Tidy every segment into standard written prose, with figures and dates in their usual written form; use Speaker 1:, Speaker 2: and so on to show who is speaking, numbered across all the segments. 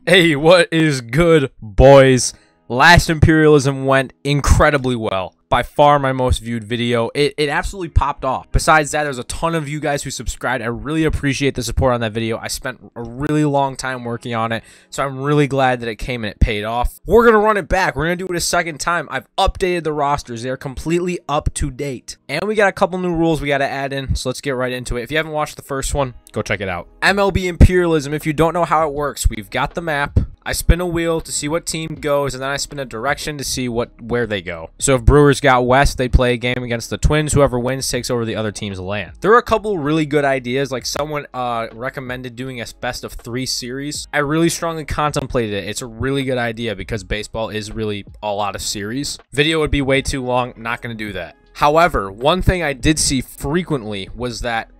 Speaker 1: Hey, what is good, boys? Last Imperialism went incredibly well. By far my most viewed video. It absolutely popped off. Besides that, there's a ton of you guys who subscribed. I really appreciate the support on that video. I spent a really long time working on it, so I'm really glad that it came and it paid off. We're going to run it back. We're going to do it a second time. I've updated the rosters. They're completely up to date. And we got a couple new rules we got to add in, so let's get right into it. If you haven't watched the first one, go check it out. MLB Imperialism, if you don't know how it works, we've got the map. I spin a wheel to see what team goes, and then I spin a direction to see where they go. So if Brewers got west, they'd play a game against the Twins. Whoever wins takes over the other team's land. There are a couple really good ideas, like someone recommended doing a best of 3 series. I really strongly contemplated it. It's a really good idea because baseball is really a lot of series. Video would be way too long. Not going to do that. However, one thing I did see frequently was that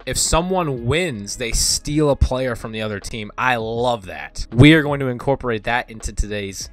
Speaker 1: if someone wins, they steal a player from the other team. I love that. We are going to incorporate that into today's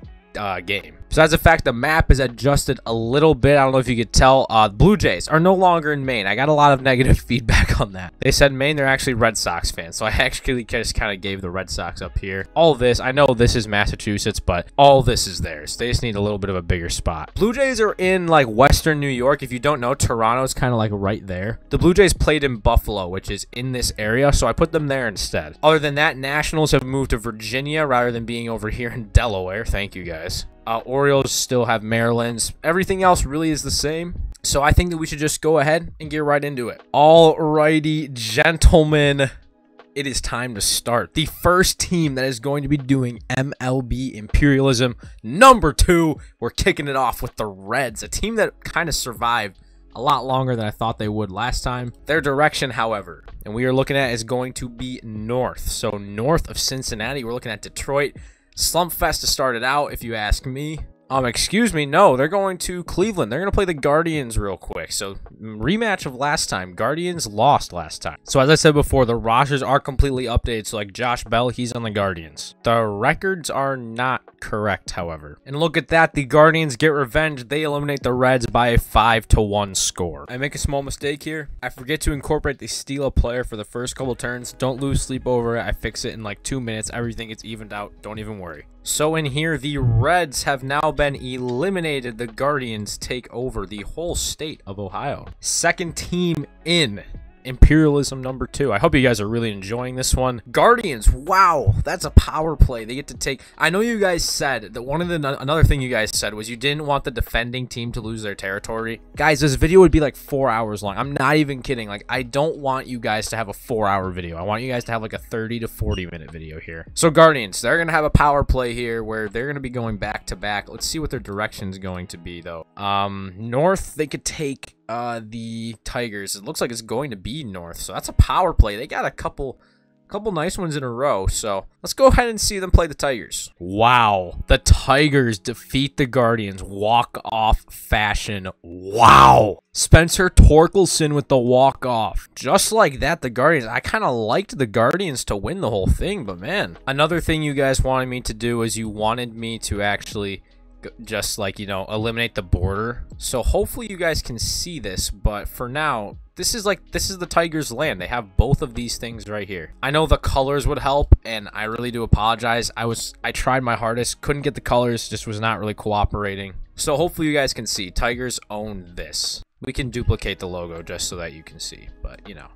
Speaker 1: game. Besides the fact the map is adjusted a little bit, I don't know if you could tell, Blue Jays are no longer in Maine. I got a lot of negative feedback on that. They said Maine, they're actually Red Sox fans, so I actually just kind of gave the Red Sox up here. All this, I know this is Massachusetts, but all this is theirs. They just need a little bit of a bigger spot. Blue Jays are in like Western New York. If you don't know, Toronto's kind of like right there. The Blue Jays played in Buffalo, which is in this area, so I put them there instead. Other than that, Nationals have moved to Virginia rather than being over here in Delaware. Thank you guys. Orioles still have Maryland's. Everything else really is the same. So I think that we should just go ahead and get right into it. Alrighty, gentlemen. It is time to start. The first team that is going to be doing MLB Imperialism, number 2. We're kicking it off with the Reds, a team that kind of survived a lot longer than I thought they would last time. Their direction, however, and we are looking at is going to be north. So north of Cincinnati, we're looking at Detroit. Slump Fest to start it out, if you ask me. Excuse me, no, they're going to Cleveland. They're going to play the Guardians real quick. So, rematch of last time. Guardians lost last time. So, as I said before, the rosters are completely updated. So, like Josh Bell, he's on the Guardians. The records are not correct, however. And look at that. The Guardians get revenge. They eliminate the Reds by a 5-1 score. I make a small mistake here. I forget to incorporate the steal a player for the first couple turns. Don't lose sleep over it. I fix it in like 2 minutes. Everything gets evened out. Don't even worry. So in here, the Reds have now been eliminated. The Guardians take over the whole state of Ohio. Second team in Imperialism number 2. I hope you guys are really enjoying this one. Guardians, wow, that's a power play. They get to take. I know you guys said that another thing you guys said was you didn't want the defending team to lose their territory. Guys, this video would be like 4 hours long. I'm not even kidding. Like, I don't want you guys to have a 4-hour video. I want you guys to have like a 30 to 40-minute video here. So Guardians, they're gonna have a power play here where they're gonna be going back to back. Let's see what their direction is going to be though. North, they could take the Tigers. It looks like it's going to be north, so that's a power play. They got a couple nice ones in a row, so let's go ahead and see them play the Tigers. Wow, the Tigers defeat the Guardians walk-off fashion. Wow, Spencer Torkelson with the walk-off. Just like that, the Guardians, I kind of liked the Guardians to win the whole thing, but man, another thing you guys wanted me to do is you wanted me to actually just like, you know, eliminate the border. So hopefully you guys can see this, but for now, this is the Tigers' land. They have both of these things right here. I know the colors would help, and I really do apologize. I tried my hardest, couldn't get the colors, just was not really cooperating. So hopefully you guys can see. Tigers own this. We can duplicate the logo just so that you can see, but you know.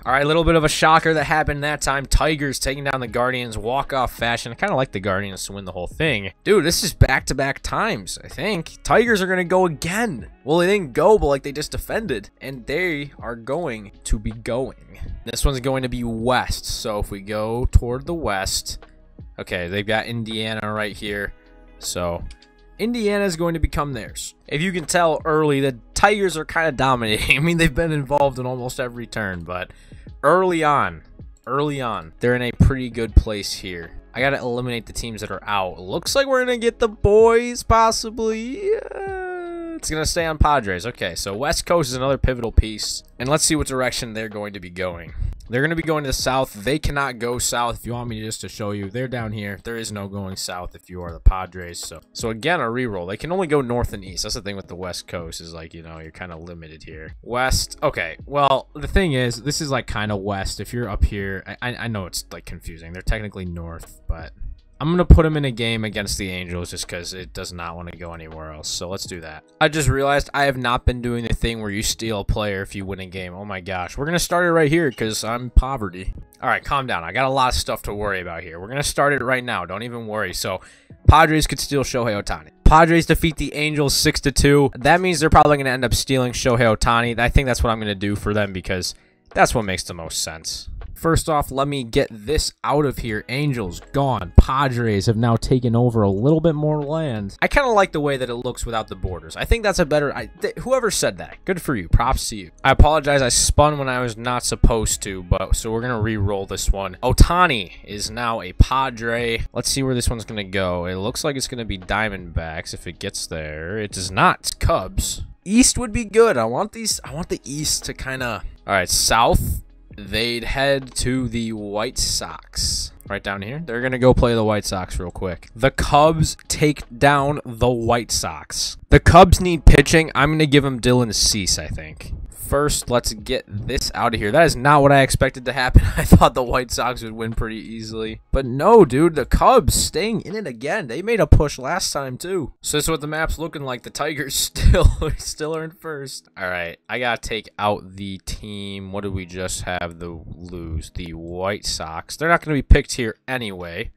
Speaker 1: All right, a little bit of a shocker that happened that time. Tigers taking down the Guardians walk-off fashion. I kind of like the Guardians to win the whole thing. Dude, this is back-to-back times, I think. Tigers are going to go again. Well, they didn't go, but like they just defended. And they are going to be going. This one's going to be west. So if we go toward the west. Okay, they've got Indiana right here. So Indiana is going to become theirs. If you can tell early, the Tigers are kind of dominating. I mean, they've been involved in almost every turn, but early on, they're in a pretty good place here. I got to eliminate the teams that are out. Looks like we're going to get the boys, possibly. It's going to stay on Padres. Okay, so West Coast is another pivotal piece. And let's see what direction they're going to be going. They're going to be going to the south. They cannot go south. If you want me just to show you, they're down here. There is no going south if you are the Padres. So again, a reroll. They can only go north and east. That's the thing with the West Coast is like, you know, you're kind of limited here. West. Okay. Well, the thing is, this is like kind of west. If you're up here, I know it's like confusing. They're technically north, but I'm going to put him in a game against the Angels just because it does not want to go anywhere else. So let's do that. I just realized I have not been doing the thing where you steal a player if you win a game. Oh my gosh. We're going to start it right here because I'm poverty. All right, calm down. I got a lot of stuff to worry about here. We're going to start it right now. Don't even worry. So Padres could steal Shohei Ohtani. Padres defeat the Angels 6-2. That means they're probably going to end up stealing Shohei Ohtani. I think that's what I'm going to do for them because that's what makes the most sense. First off, let me get this out of here. Angels gone. Padres have now taken over a little bit more land. I kind of like the way that it looks without the borders. I think that's a better... whoever said that, good for you. Props to you. I apologize. I spun when I was not supposed to, but so we're going to re-roll this one. Ohtani is now a Padre. Let's see where this one's going to go. It looks like it's going to be Diamondbacks if it gets there. It does not. It's Cubs. East would be good. I want the East to kind of... All right, South... They'd head to the White Sox. Right down here. They're going to go play the White Sox real quick. The Cubs take down the White Sox. The Cubs need pitching. I'm going to give them Dylan Cease, I think. First, let's get this out of here. That is not what I expected to happen. I thought the White Sox would win pretty easily. But no, dude. The Cubs staying in it again. They made a push last time, too. So this is what the map's looking like. The Tigers still are in first. All right. I got to take out the team. What did we just have to lose? The White Sox. They're not going to be picked here anyway.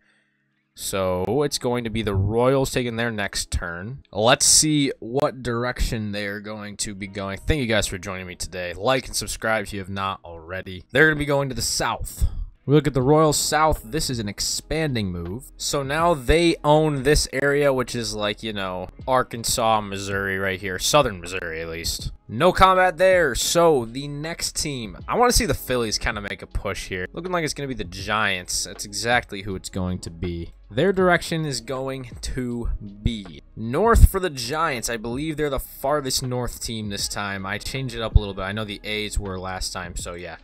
Speaker 1: So it's going to be the Royals taking their next turn. Let's see what direction they're going to be going. Thank you guys for joining me today. Like and subscribe if you have not already. They're going to be going to the south. We look at the Royals south. This is an expanding move. So now they own this area, which is like, you know, Arkansas, Missouri right here. Southern Missouri, at least. No combat there. So the next team, I want to see the Phillies kind of make a push here. Looking like it's going to be the Giants. That's exactly who it's going to be. Their direction is going to be north for the Giants. I believe they're the farthest north team this time. I changed it up a little bit. I know the A's were last time, so yeah.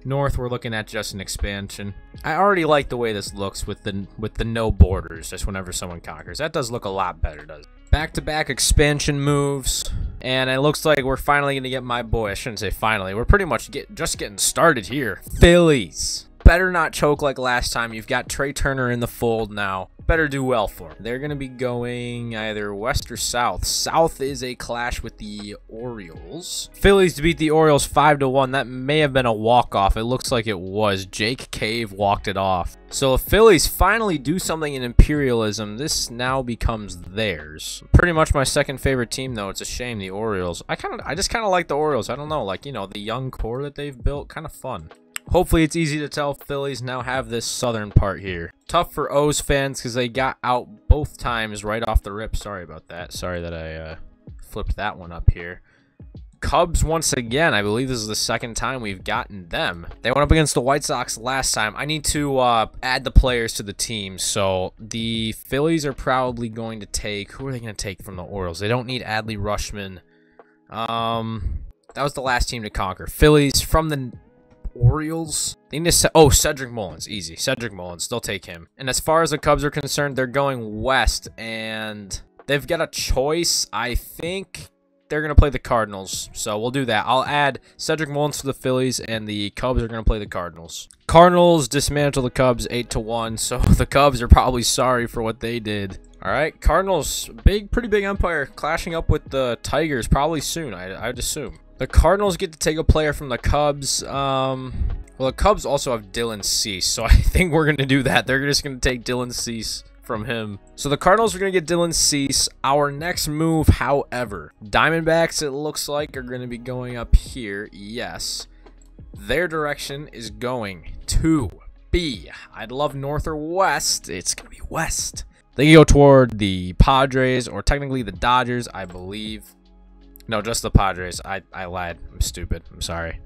Speaker 1: North, we're looking at just an expansion. I already like the way this looks with the no borders, just whenever someone conquers. That does look a lot better, doesn't it? Back-to-back expansion moves, and it looks like we're finally going to get my boy. I shouldn't say finally. We're pretty much just getting started here. Phillies. Better not choke like last time. You've got Trey Turner in the fold now. Better do well for him. They're going to be going either west or south. South is a clash with the Orioles. Phillies to beat the Orioles 5-1. That may have been a walk-off. It looks like it was. Jake Cave walked it off. So the Phillies finally do something in Imperialism. This now becomes theirs. Pretty much my second favorite team, though. It's a shame, the Orioles. I just kind of like the Orioles. I don't know. Like, you know, the young core that they've built. Kind of fun. Hopefully it's easy to tell Phillies now have this southern part here. Tough for O's fans because they got out both times right off the rip. Sorry about that. Sorry that I flipped that one up here. Cubs once again. I believe this is the second time we've gotten them. They went up against the White Sox last time. I need to add the players to the team. So the Phillies are probably going to take... Who are they going to take from the Orioles? They don't need Adley Rutschman. That was the last team to conquer. Phillies from the... Orioles. They need to Cedric Mullins. Easy. Cedric Mullins. They'll take him. And as far as the Cubs are concerned, they're going west. And they've got a choice. I think they're going to play the Cardinals. So we'll do that. I'll add Cedric Mullins to the Phillies. And the Cubs are going to play the Cardinals. Cardinals dismantle the Cubs 8-1. So the Cubs are probably sorry for what they did. All right. Cardinals. Pretty big empire. Clashing up with the Tigers probably soon, I'd assume. The Cardinals get to take a player from the Cubs. Well, the Cubs also have Dylan Cease, so I think we're going to do that. They're just going to take Dylan Cease from him. So the Cardinals are going to get Dylan Cease. Our next move, however, Diamondbacks, it looks like, are going to be going up here. Yes. Their direction is going to be, I'd love north or west. It's going to be west. They can go toward the Padres, or technically the Dodgers, I believe. No, just the Padres. I lied. I'm stupid. I'm sorry.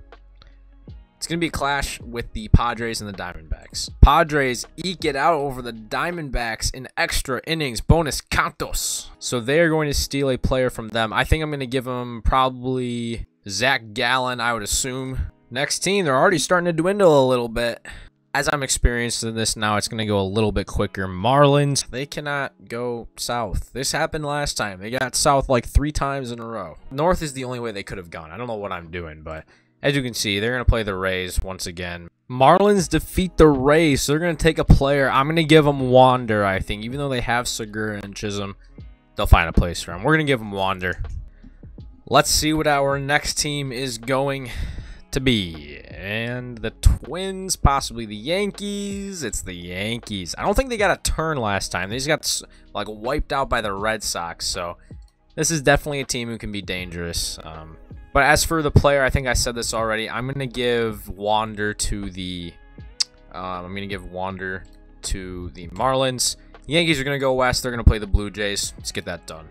Speaker 1: It's going to be a clash with the Padres and the Diamondbacks. Padres eke it out over the Diamondbacks in extra innings, bonus cantos. So they are going to steal a player from them. I think I'm going to give them probably Zach Gallen, I would assume. Next team, they're already starting to dwindle a little bit. As I'm experienced in this now, it's going to go a little bit quicker. Marlins, they cannot go south. This happened last time. They got south like 3 times in a row. North is the only way they could have gone. I don't know what I'm doing, but as you can see, they're going to play the Rays once again. Marlins defeat the Rays. So they're going to take a player. I'm going to give them Wander, I think. Even though they have Segura and Chisholm, they'll find a place for him. We're going to give them Wander. Let's see what our next team is going to be. And the Twins, possibly the Yankees. It's the Yankees. I don't think they got a turn last time. They just got like wiped out by the Red Sox. So this is definitely a team who can be dangerous. But as for the player, I think I said this already. I'm gonna give Wander to the. Marlins. The Yankees are gonna go west. They're gonna play the Blue Jays. Let's get that done.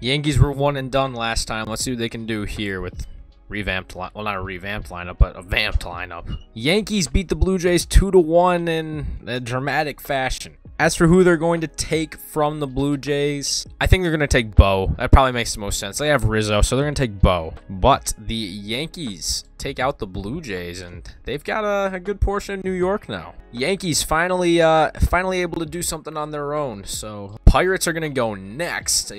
Speaker 1: Yankees were 1 and done last time. Let's see what they can do here with revamped line. Well, not a revamped lineup, but a vamped lineup. Yankees beat the Blue Jays 2-1 in a dramatic fashion. As for who they're going to take from the Blue Jays, I think they're going to take Bo. That probably makes the most sense. They have Rizzo, so they're going to take Bo. But the Yankees take out the Blue Jays, and they've got a good portion of New York now. Yankees finally able to do something on their own. So Pirates are going to go next.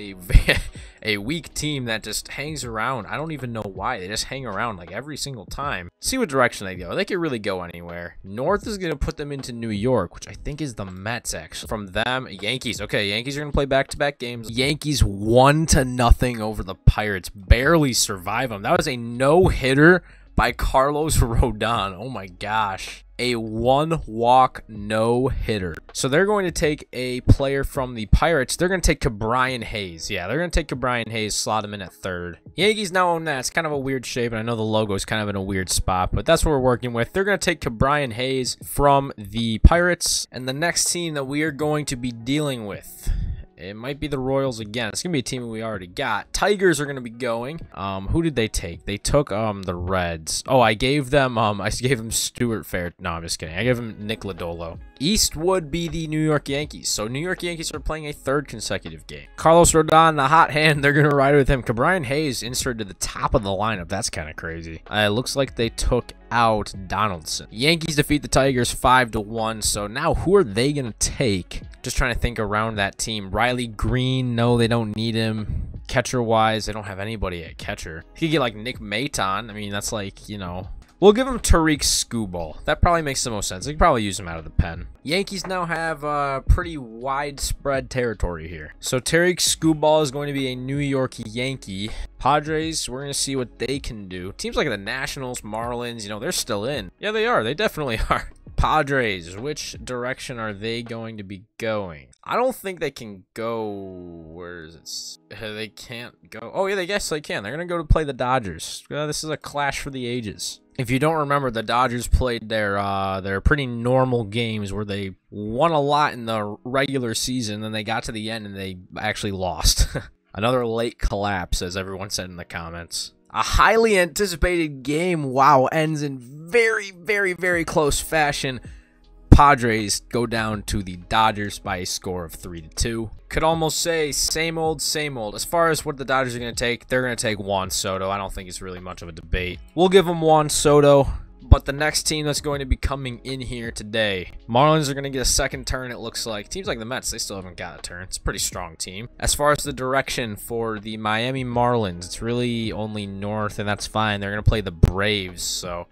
Speaker 1: A weak team that just hangs around. I don't even know why. They just hang around like every single time. See what direction they go. They could really go anywhere. North is going to put them into New York, which I think is the Mets, actually. From them, Yankees. Okay, Yankees are going to play back-to-back games. Yankees 1-0 over the Pirates. Barely survive them. That was a no-hitter by Carlos Rodon. Oh my gosh. A 1-walk no-hitter. So they're going to take a player from the Pirates. They're going to take Cabrian Hayes. Yeah, they're going to take Cabrian Hayes, slot him in at third. Yankees now own that. It's kind of a weird shape, and I know the logo is kind of in a weird spot, but that's what we're working with. They're going to take Cabrian Hayes from the Pirates. And the next team that we are going to be dealing with, it might be the Royals again. It's going to be a team we already got. Tigers are going to be going. Who did they take? They took the Reds. Oh, I gave them Stuart Fair. No, I'm just kidding. I gave them Nick Lodolo. East would be the New York Yankees. So New York Yankees are playing a third consecutive game. Carlos Rodon, the hot hand, they're going to ride with him. Cabrian Hayes inserted to the top of the lineup. That's kind of crazy. It looks like they took out Donaldson. Yankees defeat the Tigers 5-1. So now who are they going to take? Just trying to think around that team. Riley Green, no, they don't need him. Catcher-wise, they don't have anybody at catcher. You could get like Nick Maton. I mean, that's like, you know. We'll give him Tariq Skubal. That probably makes the most sense. They could probably use him out of the pen. Yankees now have pretty widespread territory here. So Tariq Skubal is going to be a New York Yankee. Padres, we're going to see what they can do. Teams like the Nationals, Marlins, you know, they're still in. Yeah, they are. They definitely are. Padres, which direction are they going to be going? I don't think they can go. Where is it? They can't go. Oh, yeah, yes, they can. They're going to go to play the Dodgers. This is a clash for the ages. If you don't remember, the Dodgers played their pretty normal games where they won a lot in the regular season, then they got to the end and they actually lost. Another late collapse, as everyone said in the comments. A highly anticipated game, wow, ends in very, very, very close fashion. Padres go down to the Dodgers by a score of 3-2. Could almost say same old, same old. As far as what the Dodgers are going to take, they're going to take Juan Soto. I don't think it's really much of a debate. We'll give them Juan Soto. But the next team that's going to be coming in here today, Marlins are going to get a second turn, it looks like. Teams like the Mets, they still haven't got a turn. It's a pretty strong team. As far as the direction for the Miami Marlins, it's really only north, and that's fine. They're going to play the Braves, so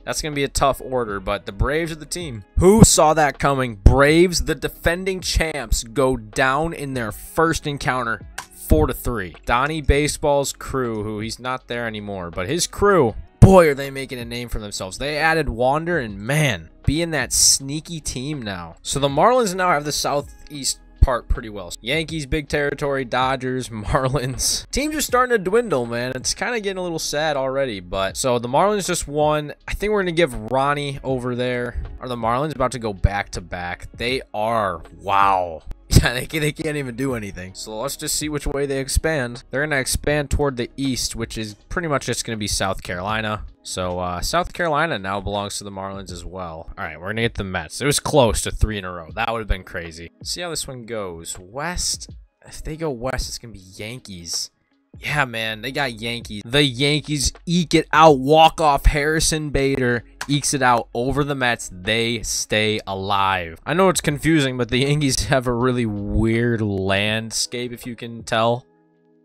Speaker 1: that's going to be a tough order, but the Braves are the team. Who saw that coming? Braves, the defending champs, go down in their first encounter 4-3. Donnie Baseball's crew, who he's not there anymore, but his crew, boy, are they making a name for themselves. They added Wander, and man, being that sneaky team now. So the Marlins now have the southeast part pretty well. Yankees, big territory, Dodgers, Marlins. Teams are starting to dwindle, man. It's kind of getting a little sad already, but so the Marlins just won. I think we're going to give Ronnie over there. Are the Marlins about to go back-to-back? They are. Wow. Yeah, they can't even do anything. So let's just see which way they expand. They're going to expand toward the east, which is pretty much just going to be South Carolina. So South Carolina now belongs to the Marlins as well. All right, we're going to get the Mets. It was close to 3 in a row. That would have been crazy. Let's see how this one goes. West, if they go west, it's going to be Yankees. Yeah, man, they got Yankees. The Yankees eke it out. Walk-off Harrison Bader ekes it out over the Mets. They stay alive. I know it's confusing, but the Yankees have a really weird landscape, if you can tell.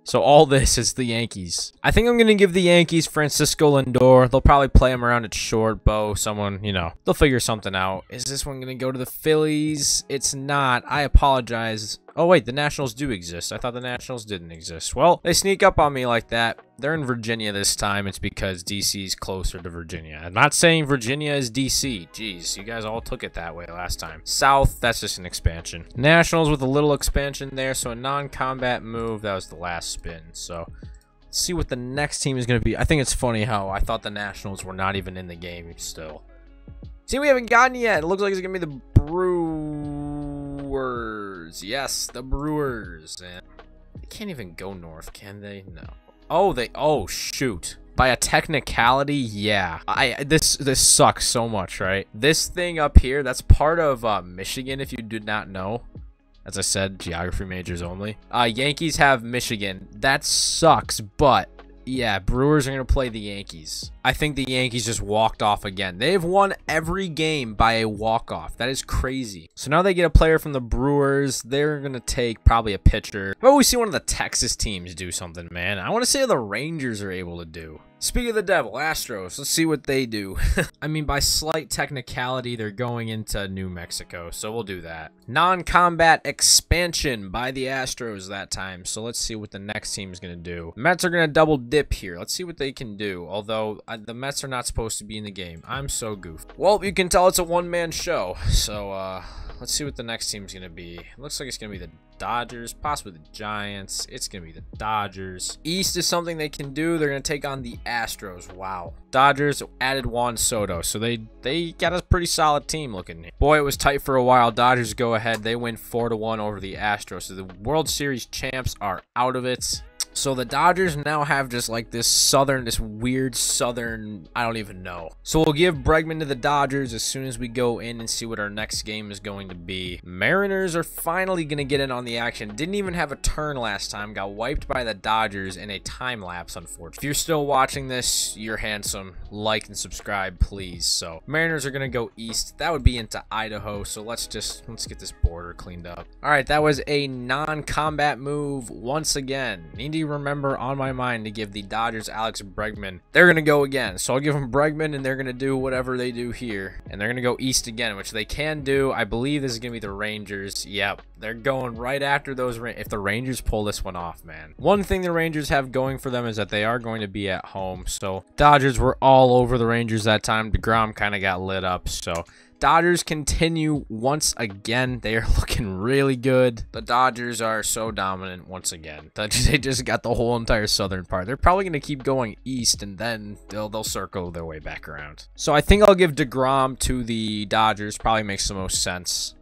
Speaker 1: So all this is the Yankees. I think I'm going to give the Yankees Francisco Lindor. They'll probably play him around at short, Bo, someone, you know. They'll figure something out. Is this one going to go to the Phillies? It's not. I apologize. Oh, wait, the Nationals do exist. I thought the Nationals didn't exist. Well, they sneak up on me like that. They're in Virginia this time. It's because DC's closer to Virginia. I'm not saying Virginia is DC. Jeez, you guys all took it that way last time. South, that's just an expansion. Nationals with a little expansion there, so a non-combat move. That was the last spin, so let's see what the next team is going to be. I think it's funny how I thought the Nationals were not even in the game still. See, we haven't gotten yet. It looks like it's going to be the Brewers. Yes, the Brewers. And they can't even go north, can they? No. Oh, shoot. By a technicality, yeah. This sucks so much, right? This thing up here, that's part of Michigan, if you did not know. As I said, geography majors only. Yankees have Michigan. That sucks, but yeah, Brewers are going to play the Yankees. I think the Yankees just walked off again. They've won every game by a walk-off. That is crazy. So now they get a player from the Brewers. They're going to take probably a pitcher. But we see one of the Texas teams do something, man. I want to see how the Rangers are able to do. Speaking of the devil, Astros, let's see what they do. I mean, by slight technicality, they're going into New Mexico, so we'll do that. Non-combat expansion by the Astros that time, so let's see what the next team is going to do. Mets are going to double dip here. Let's see what they can do, although the Mets are not supposed to be in the game. I'm so goofy. Well, you can tell it's a one-man show, so let's see what the next team's going to be. It looks like it's going to be the Dodgers, possibly the Giants. It's going to be the Dodgers. East is something they can do. They're going to take on the Astros. Wow. Dodgers added Juan Soto, so they got a pretty solid team looking here. Boy, it was tight for a while. Dodgers go ahead. They win 4-1 over the Astros. So the World Series champs are out of it. So the Dodgers now have just like this weird southern, I don't even know. So we'll give Bregman to the Dodgers as soon as we go in and see what our next game is going to be. Mariners are finally going to get in on the action. Didn't even have a turn last time. Got wiped by the Dodgers in a time lapse, unfortunately. If you're still watching this, you're handsome. Like and subscribe, please. So Mariners are going to go east. That would be into Idaho. So let's get this border cleaned up. All right, that was a non-combat move once again. Need to remember on my mind to give the Dodgers Alex Bregman. They're going to go again. So I'll give them Bregman, and they're going to do whatever they do here. And they're going to go east again, which they can do. I believe this is going to be the Rangers. Yep. They're going right after those. If the Rangers pull this one off, man. One thing the Rangers have going for them is that they are going to be at home. So Dodgers were all over the Rangers that time. DeGrom kind of got lit up. So Dodgers continue once again. They are looking really good. The Dodgers are so dominant once again. They just got the whole entire southern part. They're probably going to keep going east, and then they'll circle their way back around. So I think I'll give DeGrom to the Dodgers. Probably makes the most sense.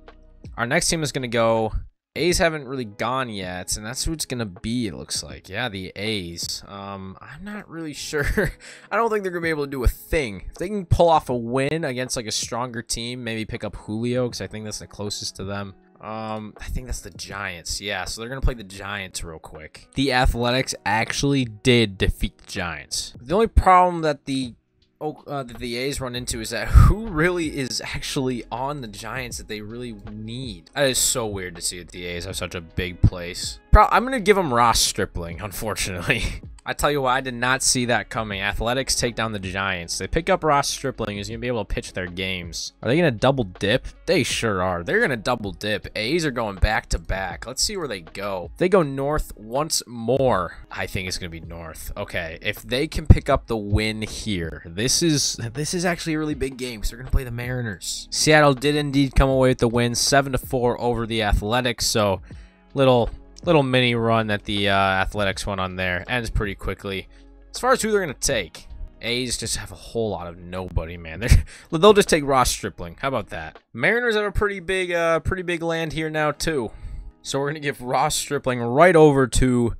Speaker 1: Our next team is going to go. A's haven't really gone yet, and that's who it's going to be, it looks like. Yeah, the A's. I'm not really sure. I don't think they're going to be able to do a thing. If they can pull off a win against, like, a stronger team, maybe pick up Julio, because I think that's the closest to them. I think that's the Giants. Yeah, so they're going to play the Giants real quick. The Athletics actually did defeat the Giants. The only problem that the A's run into is that who really is actually on the Giants that they really need. That is so weird to see that the A's have such a big place. I'm going to give them Ross Stripling, unfortunately. I tell you what, I did not see that coming. Athletics take down the Giants. They pick up Ross Stripling, who's going to be able to pitch their games. Are they going to double dip? They sure are. They're going to double dip. A's are going back to back. Let's see where they go. If they go north once more, I think it's going to be north. Okay, if they can pick up the win here, this is actually a really big game because they're going to play the Mariners. Seattle did indeed come away with the win, 7-4 over the Athletics. So little mini run that the Athletics went on there. Ends pretty quickly. As far as who they're going to take, A's just have a whole lot of nobody, man. They'll just take Ross Stripling. How about that? Mariners have a pretty big land here now, too. So we're going to give Ross Stripling right over to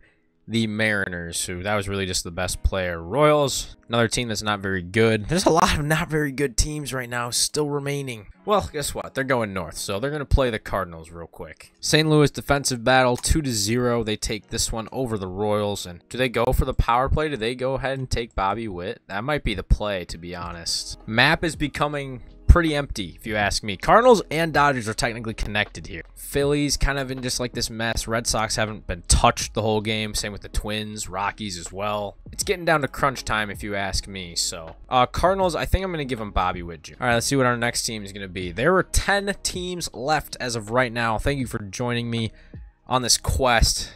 Speaker 1: the Mariners, who that was really just the best player. Royals, another team that's not very good. There's a lot of not very good teams right now still remaining. Well, guess what? They're going north, so they're going to play the Cardinals real quick. St. Louis defensive battle, 2-0. They take this one over the Royals. And do they go for the power play? Do they go ahead and take Bobby Witt? That might be the play, to be honest. Map is becoming pretty empty, if you ask me. Cardinals and Dodgers are technically connected here. Phillies kind of in just like this mess. Red Sox haven't been touched the whole game. Same with the Twins, Rockies as well. It's getting down to crunch time, if you ask me. So, Cardinals, I think I'm going to give them Bobby Witt Jr. All right, let's see what our next team is going to be. There are 10 teams left as of right now. Thank you for joining me on this quest.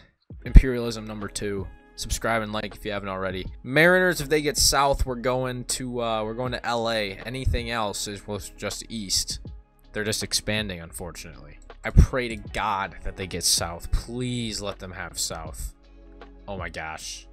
Speaker 1: Imperialism number 2. Subscribe and like if you haven't already. Mariners, if they get south, we're going to LA. Anything else is just east. They're just expanding, unfortunately. I pray to God that they get south. Please let them have south. Oh my gosh.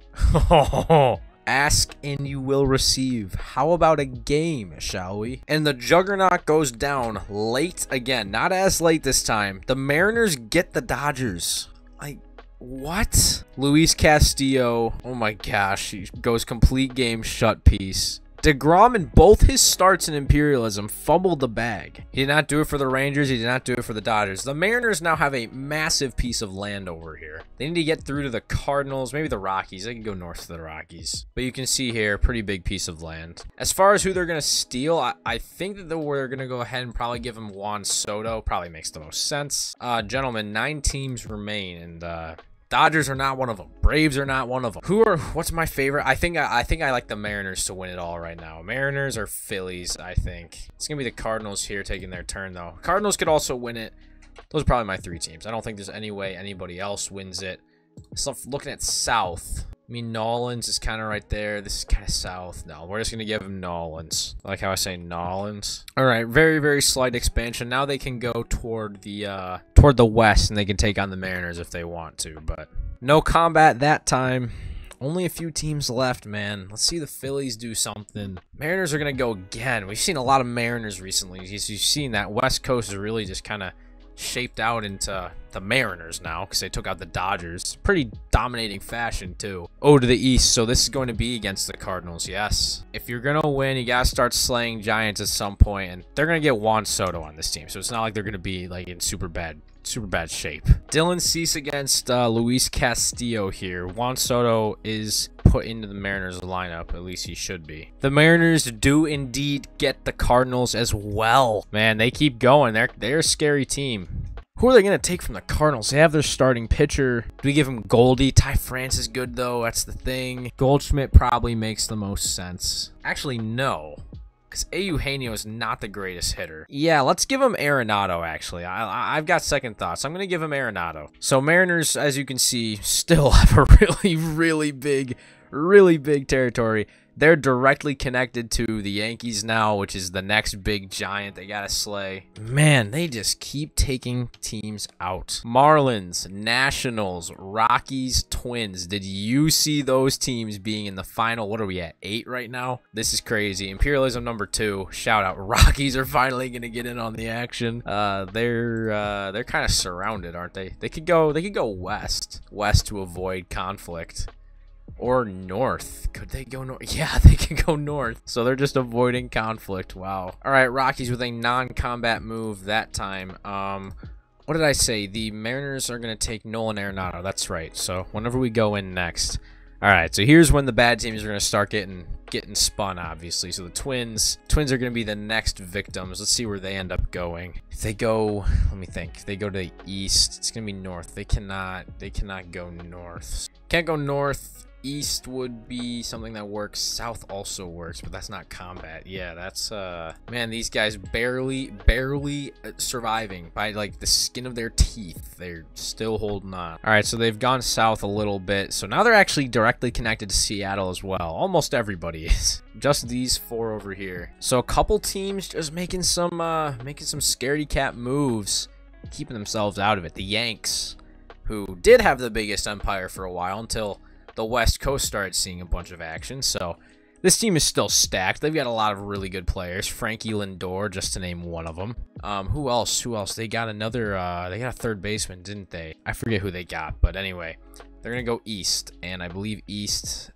Speaker 1: Ask and you will receive. How about a game, shall we? And the juggernaut goes down late again. Not as late this time. The Mariners get the Dodgers. Like, what? Luis Castillo, oh my gosh, he goes complete game shut piece. DeGrom in both his starts in Imperialism fumbled the bag. He did not do it for the Rangers. He did not do it for the Dodgers. The Mariners now have a massive piece of land over here. They need to get through to the Cardinals, maybe the Rockies. They can go north to the Rockies. But you can see here, pretty big piece of land. As far as who they're going to steal, I think that we're going to go ahead and probably give them Juan Soto. Probably makes the most sense. Gentlemen, 9 teams remain, and Dodgers are not one of them. Braves are not one of them. What's my favorite? I think I like the Mariners to win it all right now. Mariners or Phillies, I think. It's going to be the Cardinals here taking their turn, though. Cardinals could also win it. Those are probably my 3 teams. I don't think there's any way anybody else wins it. So looking at South, I mean, Nolans is kind of right there. This is kind of south. No, we're just going to give him Nolans. I like how I say Nolans. All right, very, very slight expansion. Now they can go toward the west, and they can take on the Mariners if they want to. But no combat that time. Only a few teams left, man. Let's see the Phillies do something. Mariners are going to go again. We've seen a lot of Mariners recently. You've seen that West Coast is really just kind of shaped out into the Mariners now because they took out the Dodgers. Pretty dominating fashion, too. Oh, to the east. So this is going to be against the Cardinals, yes. If you're going to win, you got to start slaying giants at some point, and they're going to get Juan Soto on this team. So it's not like they're going to be like in super bad shape. Dylan Cease against Luis Castillo here. Juan Soto is put into the Mariners lineup. At least he should be. The Mariners do indeed get the Cardinals as well. Man, they keep going. They're a scary team. Who are they going to take from the Cardinals? They have their starting pitcher. Do we give him Goldie? Ty France is good, though. That's the thing. Goldschmidt probably makes the most sense. Actually, no. Because Eugenio is not the greatest hitter. Yeah, let's give him Arenado, actually. I've got second thoughts. I'm going to give him Arenado. So Mariners, as you can see, still have a really big territory. They're directly connected to the Yankees now, which is the next big giant they got to slay. Man, they just keep taking teams out. Marlins, Nationals, Rockies, Twins. Did you see those teams being in the final? What are we at? 8 right now? This is crazy. Imperialism number 2. Shout out. Rockies are finally going to get in on the action. They're kind of surrounded, aren't they? They could go west to avoid conflict. Or north. Could they go north? Yeah, they can go north. So they're just avoiding conflict. Wow. All right, Rockies with a non-combat move that time. What did I say? The Mariners are going to take Nolan Arenado. That's right. So whenever we go in next. All right, so here's when the bad teams are going to start getting spun, obviously. So the Twins are going to be the next victims. Let's see where they end up going. If they go, let me think. If they go to the east, it's going to be north. They cannot go north. Can't go north. East would be something that works. South also works, but that's not combat. Yeah, that's man, these guys barely surviving by like the skin of their teeth. They're still holding on. All right, so they've gone south a little bit. So now they're actually directly connected to Seattle as well. Almost everybody is. Just these 4 over here. So a couple teams just making some scaredy cat moves, keeping themselves out of it. The Yanks, who did have the biggest empire for a while until the West Coast started seeing a bunch of action. So this team is still stacked. They've got a lot of really good players. Frankie Lindor, just to name one of them. Who else? They got another, they got a third baseman, didn't they? I forget who they got, but anyway, they're going to go east. And I believe east,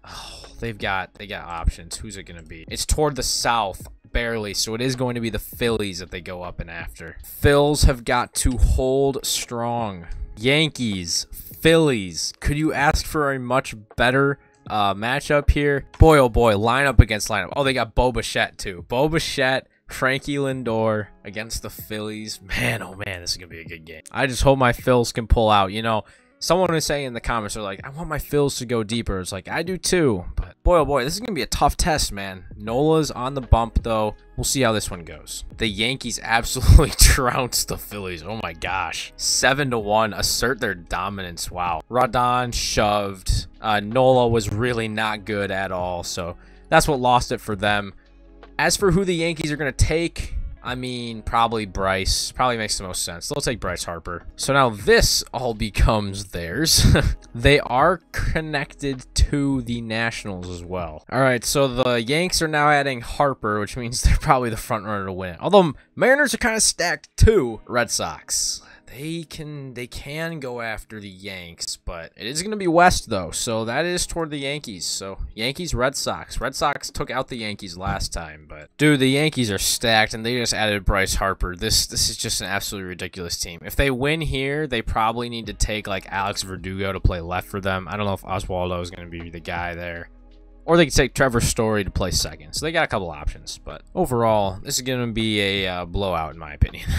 Speaker 1: they got options. Who's it going to be? It's toward the south. Barely, so it is going to be the Phillies that they go up and after. Phils have got to hold strong. Yankees, Phillies. Could you ask for a much better matchup here? Boy, oh boy, lineup against lineup. Oh, they got Bo Bichette too. Bo Bichette, Frankie Lindor against the Phillies. Man, oh man, this is going to be a good game. I just hope my Phils can pull out. You know, someone was saying in the comments, they're like, I want my Phils to go deeper. It's like, I do too. But boy, oh boy, this is going to be a tough test, man. Nola's on the bump, though. We'll see how this one goes. The Yankees absolutely trounced the Phillies. Oh my gosh. 7-1. Assert their dominance. Wow. Rodon shoved. Nola was really not good at all. So that's what lost it for them. As for who the Yankees are going to take, I mean, probably Bryce. Probably makes the most sense. They'll take Bryce Harper. So now this all becomes theirs. They are connected to the Nationals as well. All right, so the Yanks are now adding Harper, which means they're probably the front runner to win it. Although Mariners are kind of stacked too. Red Sox. They can go after the Yanks, but it is going to be West, though, so that is toward the Yankees. So, Yankees, Red Sox. Red Sox took out the Yankees last time, but, dude, the Yankees are stacked, and they just added Bryce Harper. This is just an absolutely ridiculous team. If they win here, they probably need to take, like, Alex Verdugo to play left for them. I don't know if Oswaldo is going to be the guy there. Or they could take Trevor Story to play second. So, they got a couple options, but overall, this is going to be a blowout, in my opinion.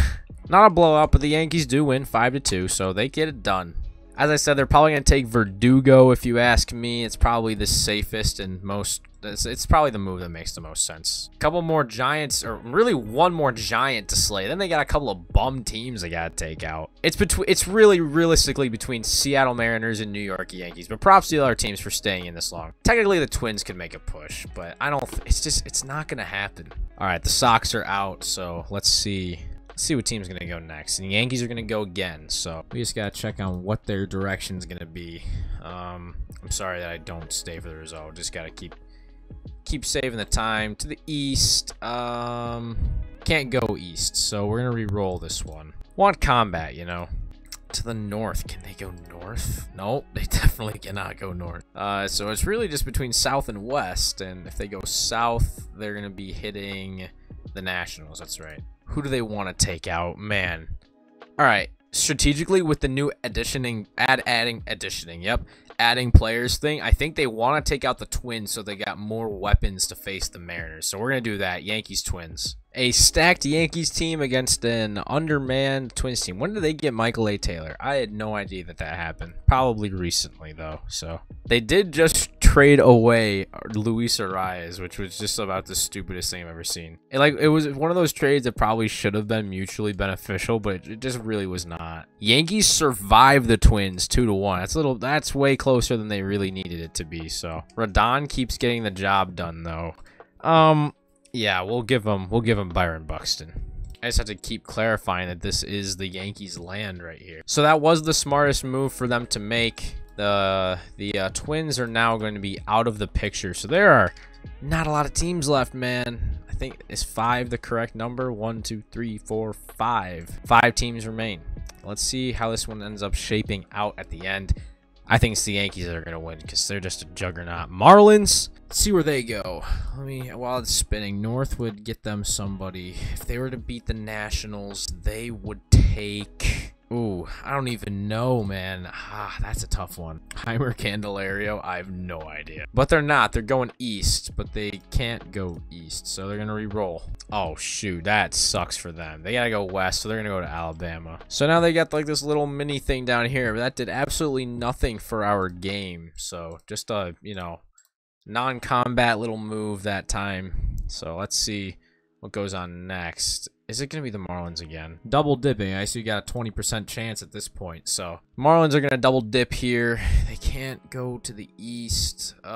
Speaker 1: Not a blowout, but the Yankees do win 5-2, so they get it done. As I said, they're probably going to take Verdugo, if you ask me. It's probably the safest and most... It's probably the move that makes the most sense. A couple more Giants, or really one more Giant to slay. Then they got a couple of bum teams they got to take out. It's really realistically between Seattle Mariners and New York Yankees. But props to the other teams for staying in this long. Technically, the Twins could make a push, but I don't... It's not going to happen. All right, the Sox are out, so let's see... see what team's gonna go next. And the Yankees are gonna go again, so we just gotta check on what their direction's gonna be. I'm sorry that I don't stay for the result. Just gotta keep saving the time. To the east, can't go east, so we're gonna re-roll this one. Want combat, you know. To the north, can they go north? Nope, they definitely cannot go north. So it's really just between south and west, and if they go south, they're gonna be hitting the Nationals. That's right. Who do they want to take out? Man. All right. Strategically, with the new adding players thing, I think they want to take out the Twins so they got more weapons to face the Mariners. So we're going to do that. Yankees, Twins. A stacked Yankees team against an undermanned Twins team. When did they get Michael A. Taylor? I had no idea that happened. Probably recently, though. So they did just trade away Luis Arias, which was just about the stupidest thing I've ever seen. It was one of those trades that probably should have been mutually beneficial, but it just really was not. Yankees survived the Twins 2-1. That's way closer than they really needed it to be. So Rodon keeps getting the job done, though. Yeah, we'll give him Byron Buxton. I just have to keep clarifying that this is the Yankees' land right here. So that was the smartest move for them to make. The Twins are now going to be out of the picture. So there are not a lot of teams left, man. I think, is 5 the correct number? 1, 2, 3, 4, 5. 5 teams remain. Let's see how this one ends up shaping out at the end. I think it's the Yankees that are going to win because they're just a juggernaut. Marlins, let's see where they go. While it's spinning, North would get them somebody. If they were to beat the Nationals, they would take... Ooh, I don't even know, man. That's a tough one. Heimer Candelario, I have no idea. But they're not. They're going east, but they can't go east, so they're going to re-roll. Oh, shoot. That sucks for them. They got to go west, so they're going to go to Alabama. So now they got like this little mini thing down here, but that did absolutely nothing for our game. So just a, non-combat little move that time. So let's see what goes on next. Is it going to be the Marlins again? Double dipping. I see you got a 20% chance at this point. So Marlins are going to double dip here. They can't go to the east. All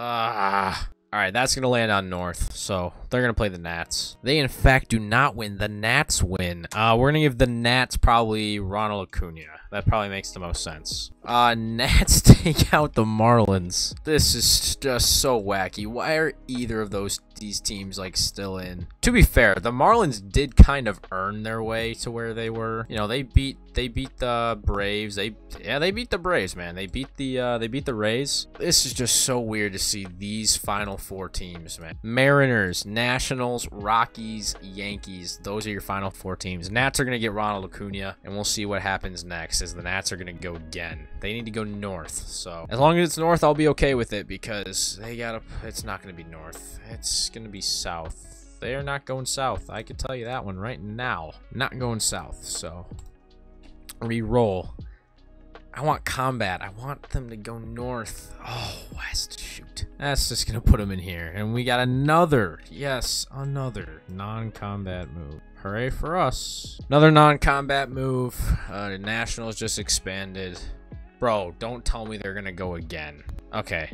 Speaker 1: right, that's going to land on North. So they're going to play the Nats. They, in fact, do not win. The Nats win. We're going to give the Nats probably Ronald Acuna. That probably makes the most sense. Nats take out the Marlins. This is just so wacky. Why are either of these teams like still in? To be fair, the Marlins did kind of earn their way to where they were. They beat the Braves. They beat the Braves, man. They beat the Rays. This is just so weird to see these final 4 teams, man. Mariners, Nationals, Rockies, Yankees. Those are your final 4 teams. Nats are gonna get Ronald Acuna, and we'll see what happens next. As the Nats are gonna go again. They need to go north. So as long as it's north, I'll be okay with it because it's not gonna be north. It's gonna be south. They are not going south. I can tell you that one right now. Not going south. So, re-roll. I want combat. I want them to go north. Oh, west. Shoot. That's just going to put them in here. And we got another. Yes, another non-combat move. Hooray for us. Another non-combat move. The Nationals just expanded. Bro, don't tell me they're going to go again. Okay.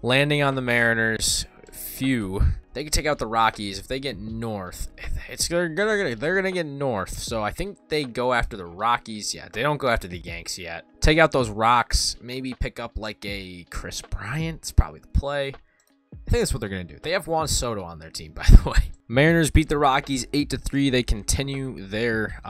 Speaker 1: Landing on the Mariners. Phew. They can take out the Rockies if they get north. They're gonna get north. So I think they go after the Rockies. Yeah, they don't go after the Yanks yet. Take out those rocks. Maybe pick up like a Chris Bryant. It's probably the play. I think that's what they're gonna do. They have Juan Soto on their team, by the way. Mariners beat the Rockies 8-3. They continue their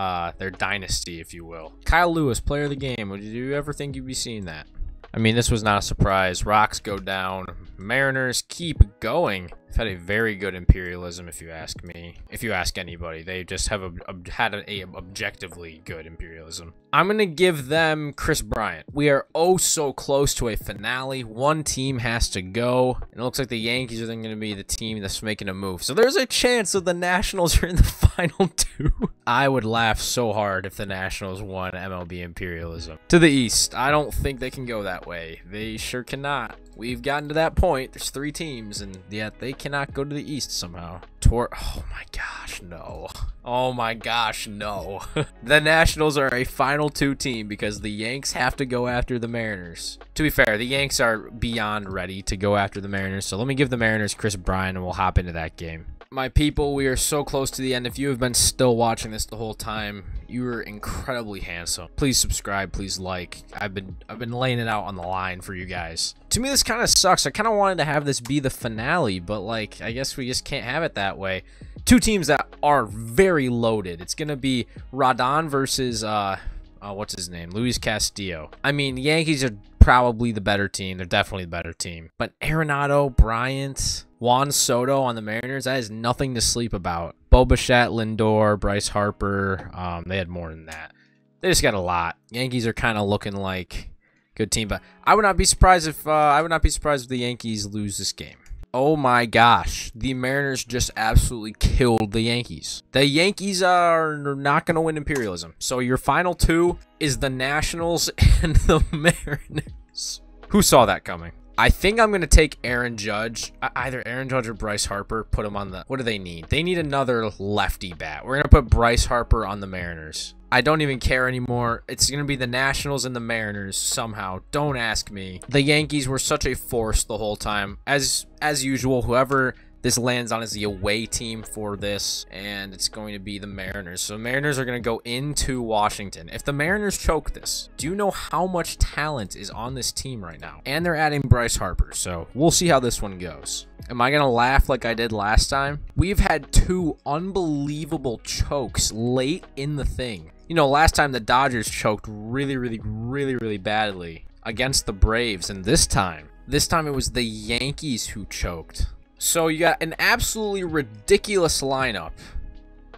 Speaker 1: dynasty, if you will. Kyle Lewis, player of the game. Would you ever think you'd be seeing that? I mean, this was not a surprise. Rocks go down. Mariners keep going. They've had a very good Imperialism, if you ask me. If you ask anybody, they just have had a objectively good Imperialism. I'm going to give them Chris Bryant. We are oh so close to a finale. One team has to go. And it looks like the Yankees are then going to be the team that's making a move. So there's a chance that the Nationals are in the final two. I would laugh so hard if the Nationals won MLB Imperialism. To the East, I don't think they can go that way. They sure cannot. We've gotten to that point. There's 3 teams, and yet they cannot go to the East somehow. Oh my gosh, no. Oh my gosh, no. The Nationals are a final 2 team because the Yanks have to go after the Mariners. To be fair, the Yanks are beyond ready to go after the Mariners, so let me give the Mariners Chris Bryant, and we'll hop into that game. My people, we are so close to the end. If you have been still watching this the whole time, you are incredibly handsome. Please subscribe, please like. I've been laying it out on the line for you guys. To me, this kind of sucks. I kind of wanted to have this be the finale, but like, I guess we just can't have it that way. 2 teams that are very loaded. It's gonna be Rodon versus what's his name? Luis Castillo. I mean, the Yankees are probably the better team. They're definitely the better team. But Arenado, Bryant, Juan Soto on the Mariners, that is nothing to sleep about. Bo Bichette, Lindor, Bryce Harper, they had more than that. They just got a lot. Yankees are kind of looking like a good team, but I would not be surprised if the Yankees lose this game. Oh my gosh, the Mariners just absolutely killed the Yankees. The Yankees are not going to win Imperialism. So your final 2 is the Nationals and the Mariners. Who saw that coming? I think I'm going to take Aaron Judge, either Aaron Judge or Bryce Harper, put him on the... What do they need? They need another lefty bat. We're going to put Bryce Harper on the Mariners. I don't even care anymore. It's going to be the Nationals and the Mariners somehow. Don't ask me. The Yankees were such a force the whole time. As usual, whoever this lands on is the away team for this, and it's going to be the Mariners. So Mariners are going to go into Washington. If the Mariners choke this, do you know how much talent is on this team right now? And they're adding Bryce Harper, so we'll see how this one goes. Am I going to laugh like I did last time? We've had 2 unbelievable chokes late in the thing. You know, last time the Dodgers choked really badly against the Braves, and this time it was the Yankees who choked. So you got an absolutely ridiculous lineup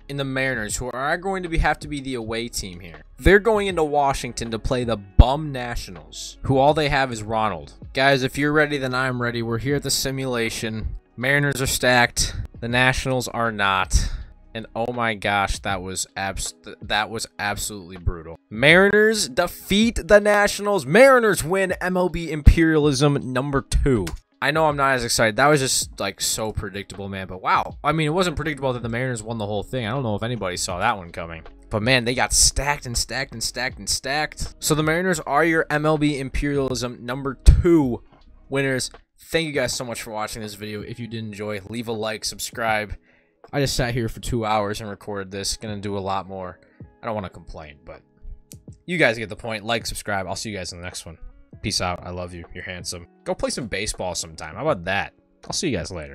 Speaker 1: in the Mariners, who are going to have to be the away team here. They're going into Washington to play the bum Nationals, who all they have is Ronald. Guys, if you're ready, then I'm ready. We're here at the simulation. Mariners are stacked. The Nationals are not. And oh my gosh, that was absolutely brutal. Mariners defeat the Nationals. Mariners win MLB Imperialism number 2. I know I'm not as excited. That was just like so predictable, man. But wow. I mean, it wasn't predictable that the Mariners won the whole thing. I don't know if anybody saw that one coming. But man, they got stacked and stacked and stacked and stacked. So the Mariners are your MLB Imperialism number 2 winners. Thank you guys so much for watching this video. If you did enjoy, leave a like, subscribe. I just sat here for 2 hours and recorded this. Gonna do a lot more. I don't want to complain, but you guys get the point. Like, subscribe. I'll see you guys in the next one. Peace out. I love you. You're handsome. Go play some baseball sometime. How about that? I'll see you guys later.